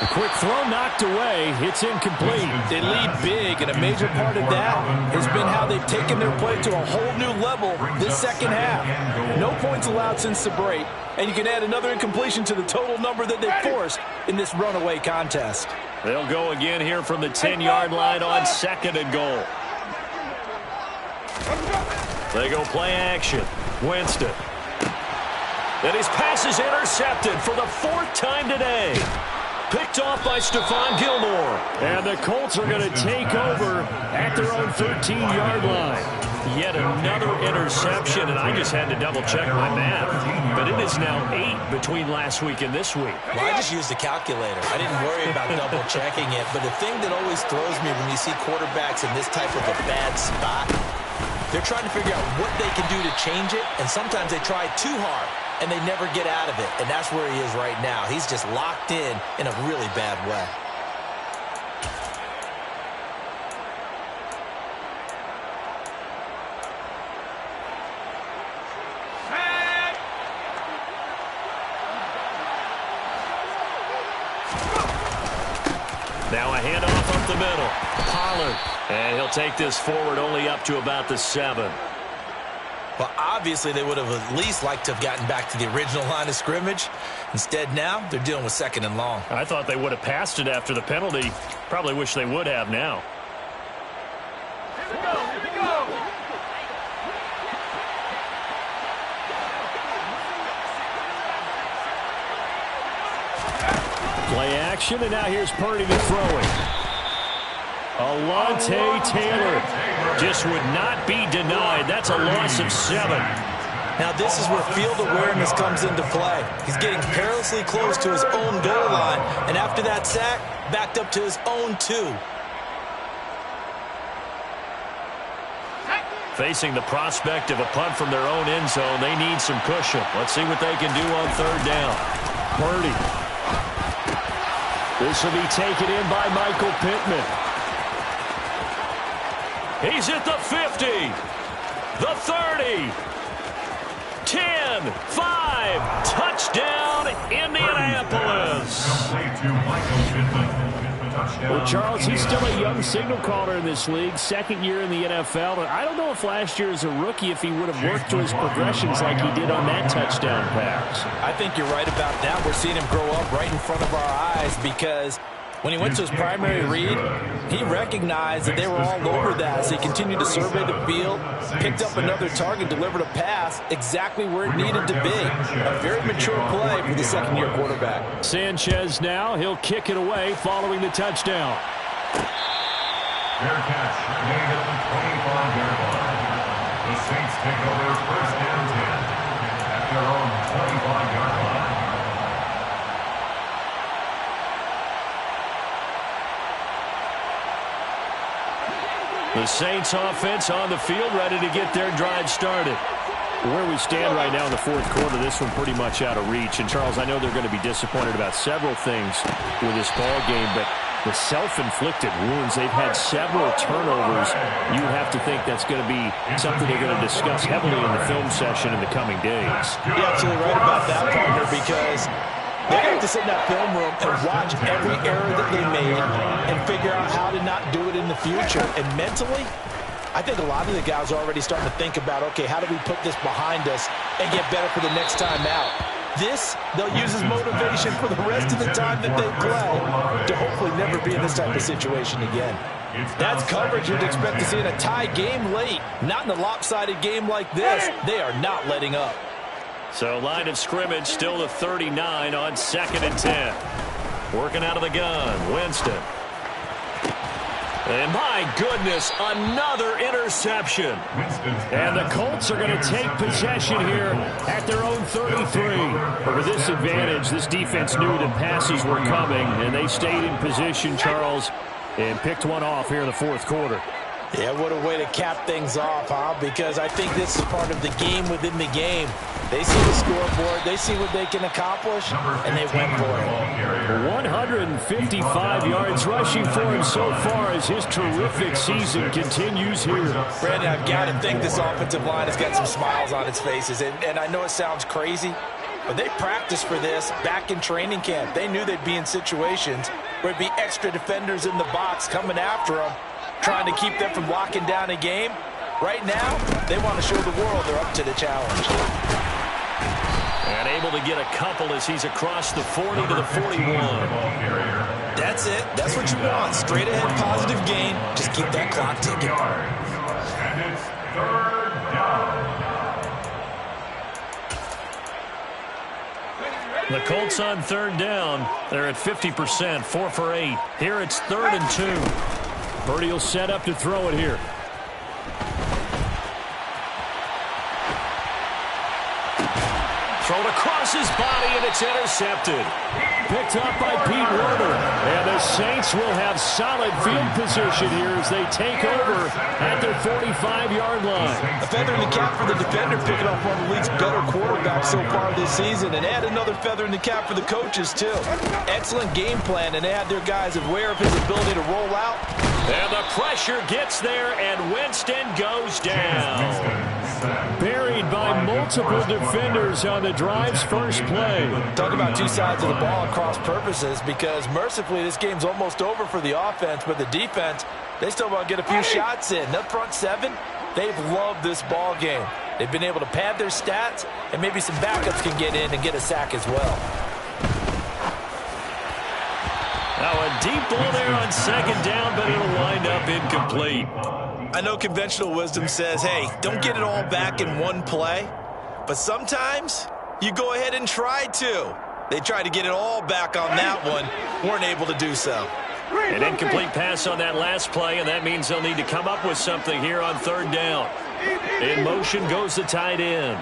A quick throw knocked away. It's incomplete. They lead big, and a major part of that has been how they've taken their play to a whole new level this second half. No points allowed since the break, and you can add another incompletion to the total number that they forced in this runaway contest. They'll go again here from the 10-yard line on 2nd and goal. They go play action. Winston. And his pass is intercepted for the 4th time today. Picked off by Stephon Gilmore. And the Colts are going to take over at their own 13-yard line. Yet another interception, and I just had to double-check my math. But it is now 8 between last week and this week. Well, I just used the calculator. I didn't worry about double-checking it. But the thing that always throws me when you see quarterbacks in this type of a bad spot, they're trying to figure out what they can do to change it, and sometimes they try too hard, and they never get out of it. And that's where he is right now. He's just locked in a really bad way. Now a handoff up the middle. Pollard. And he'll take this forward only up to about the 7. Well, obviously, they would have at least liked to have gotten back to the original line of scrimmage. Instead, now, they're dealing with 2nd and long. I thought they would have passed it after the penalty. Probably wish they would have now. Here we go, here we go. Play action, and now here's Purdy to throw it. Alontae Taylor just would not be denied. That's a loss of 7. Now this is where field awareness comes into play. He's getting perilously close to his own goal line, and after that sack, backed up to his own 2. Facing the prospect of a punt from their own end zone, they need some cushion. Let's see what they can do on 3rd down. Purdy. This will be taken in by Michael Pittman. He's at the 50, the 30, 10, 5, touchdown, Indianapolis. Well, Charles, he's still a young signal caller in this league, second year in the NFL. And I don't know if last year as a rookie, if he would have worked to his progressions like he did on that touchdown pass. I think you're right about that. We're seeing him grow up right in front of our eyes because when he went to his primary read, he recognized that they were all over that. So he continued to survey the field, picked up another target, delivered a pass exactly where it needed to be. A very mature play for the second-year quarterback. Sanchez now, he'll kick it away following the touchdown. Fair catch made at the 25-yard line. The Saints take over first and 10 at their own 25-yard line. The Saints offense on the field, ready to get their drive started. Where we stand right now in the fourth quarter, this one pretty much out of reach. And, Charles, I know they're going to be disappointed about several things with this ball game, but the self-inflicted wounds, they've had several turnovers. You have to think that's going to be something they're going to discuss heavily in the film session in the coming days. You're absolutely right about that, partner, because they're going to have to sit in that film room and watch every error that they made and figure out how to not do it in the future. And mentally, I think a lot of the guys are already starting to think about, okay, how do we put this behind us and get better for the next time out? This, they'll use as motivation for the rest of the time that they play to hopefully never be in this type of situation again. That's coverage you'd expect to see in a tie game late. Not in a lopsided game like this. They are not letting up. So line of scrimmage still to 39 on 2nd and 10. Working out of the gun, Winston. And my goodness, another interception. And the Colts are going to take possession here at their own 33. But with this advantage, this defense knew that passes were coming, and they stayed in position, Charles, and picked one off here in the fourth quarter. Yeah, what a way to cap things off, huh? Because I think this is part of the game within the game. They see the scoreboard, they see what they can accomplish, and they went for it. 155 yards rushing for him so far as his terrific season continues here. Brandon, I've got to think this offensive line has got some smiles on its faces. And I know it sounds crazy, but they practiced for this back in training camp. They knew they'd be in situations where it'd be extra defenders in the box coming after them, trying to keep them from locking down a game. Right now, they want to show the world they're up to the challenge. And able to get a couple as he's across the 40 to the 41. That's it. That's what you want. Straight ahead, positive gain. Just keep that clock ticking. And it's third down. The Colts on third down. They're at 50%, 4 for 8. Here it's 3rd and 2. Purdy will set up to throw it here. Thrown across his body, and it's intercepted. Picked up by Pete Werner. And the Saints will have solid field position here as they take over at their 45-yard line. A feather in the cap for the defender, picking off one of the league's better quarterbacks so far this season. And add another feather in the cap for the coaches, too. Excellent game plan, and they had their guys aware of his ability to roll out. And the pressure gets there, and Winston goes down. Buried by multiple defenders on the drive's first play. Talk about two sides of the ball at cross purposes, because mercifully this game's almost over for the offense, but the defense, they still want to get a few shots in. That front seven, they've loved this ball game. They've been able to pad their stats, and maybe some backups can get in and get a sack as well. Now a deep ball there on 2nd down, but it'll wind up incomplete. I know conventional wisdom says, hey, don't get it all back in one play. But sometimes you go ahead and try to. They tried to get it all back on that one. Weren't able to do so. An incomplete pass on that last play, and that means they'll need to come up with something here on 3rd down. In motion goes the tight end.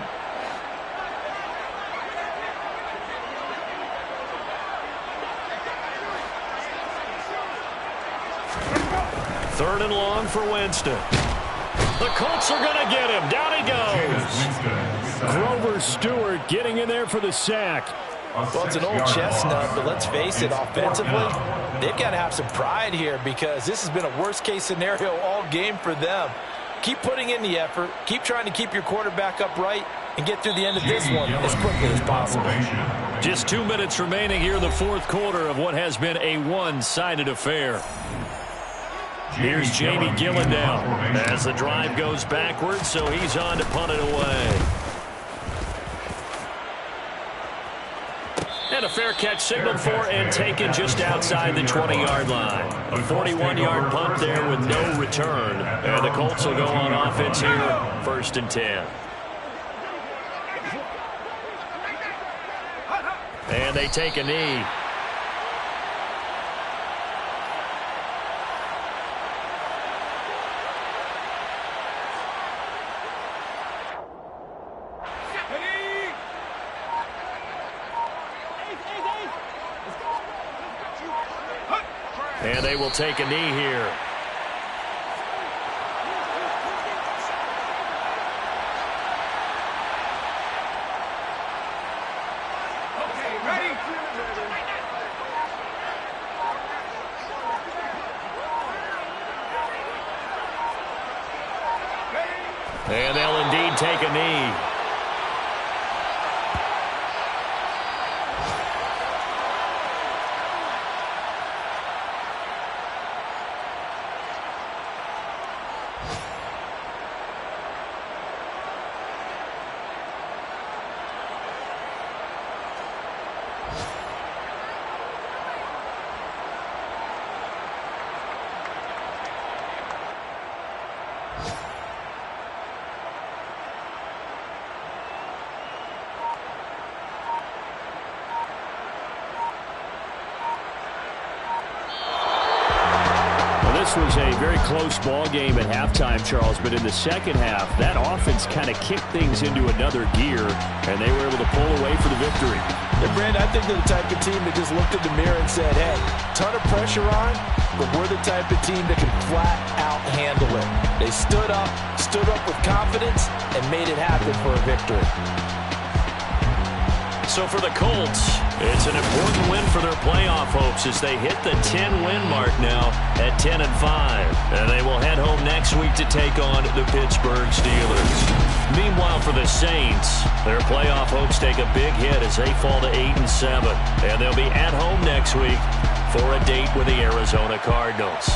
Third and long for Winston. The Colts are going to get him. Down he goes. Grover Stewart getting in there for the sack. Well, it's an old chestnut, but let's face it, offensively, they've got to have some pride here because this has been a worst-case scenario all game for them. Keep putting in the effort. Keep trying to keep your quarterback upright, and get through the end of this one as quickly as possible. Just 2 minutes remaining here in the fourth quarter of what has been a one-sided affair. Here's Jamie Gillen now as the drive goes backwards, so he's on to punt it away. And a fair catch signaled for and taken just outside the 20-yard line. A 41-yard punt there with no return. And the Colts will go on offense here, 1st and 10. And they take a knee. And they will take a knee here. Okay, ready? And they'll indeed take a knee. This was a very close ball game at halftime, Charles, but in the second half, that offense kind of kicked things into another gear, and they were able to pull away for the victory. Yeah, Brandon, I think they're the type of team that just looked in the mirror and said, hey, ton of pressure on, but we're the type of team that can flat out handle it. They stood up with confidence, and made it happen for a victory. So for the Colts, it's an important win for their playoff hopes as they hit the 10-win mark now at 10-5. And they will head home next week to take on the Pittsburgh Steelers. Meanwhile, for the Saints, their playoff hopes take a big hit as they fall to 8-7. And they'll be at home next week for a date with the Arizona Cardinals.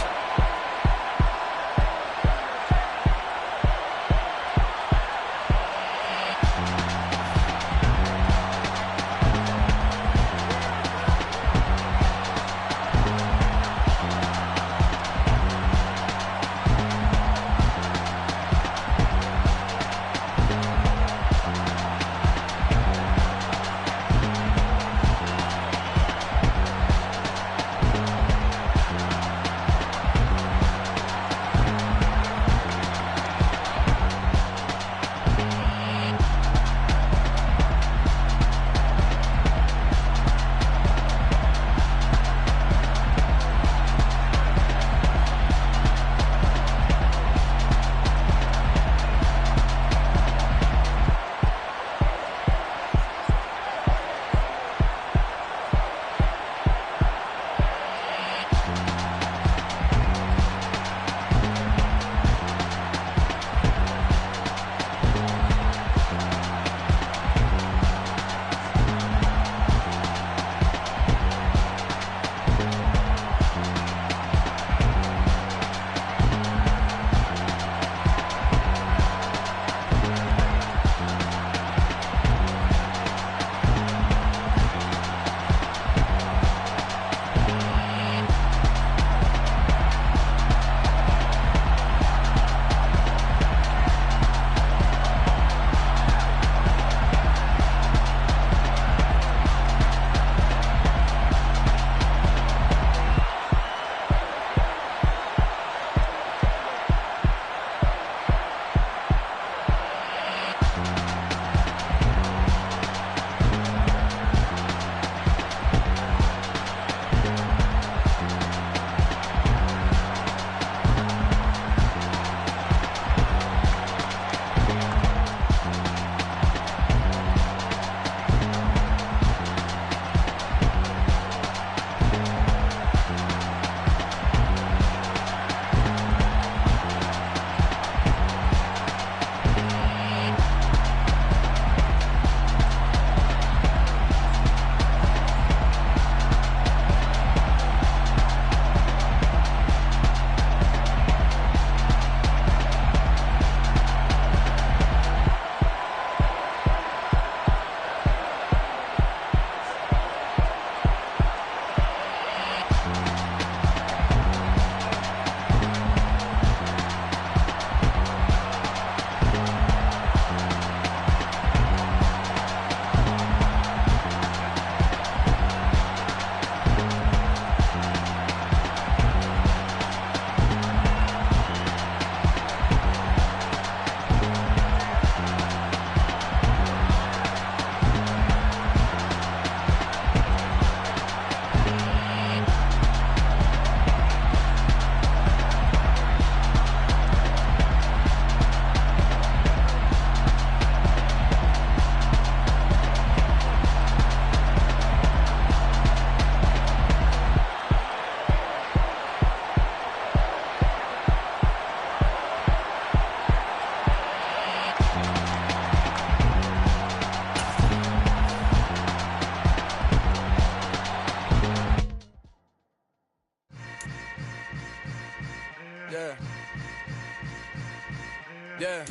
Yeah.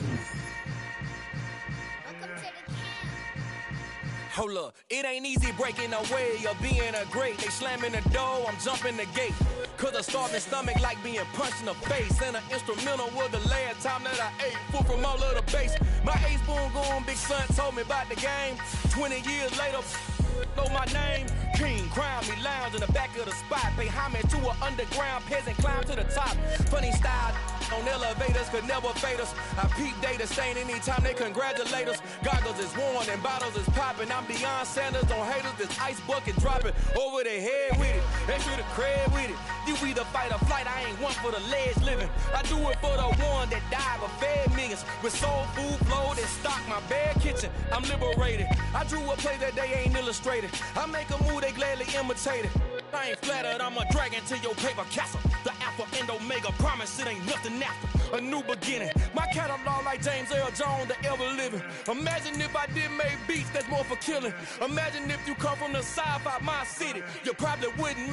Welcome to the camp. Hold up, it ain't easy breaking away or being a great. They slamming the door, I'm jumping the gate. Cause a starving stomach like being punched in the face. And an instrumental was the last time that I ate food from all of the base. My ace boom goon, big son told me about the game. 20 years later, know my name. King, crown me, lounge in the back of the spot. Pay homage to an underground peasant, climb to the top. Funny style on elevators could never fade us. I peep data stain anytime they congratulate us. Goggles is worn and bottles is popping. I'm Deion Sanders on haters, this ice bucket dropping over their head with it. Extra the cred with it. You either fight or flight, I ain't one for the ledge living. I do it for the one that died but fed millions. With soul food flow that stock my bare kitchen. I'm liberated. I drew a play that they ain't illustrated. I make a move, they gladly imitate it. I ain't flattered, I'm a dragon to your paper castle. The Alpha and Omega promise it ain't nothing after. A new beginning. My catalog like James Earl Jones, the ever living. Imagine if I did make beats that's more for killing. Imagine if you come from the sci-fi, my city. You probably wouldn't make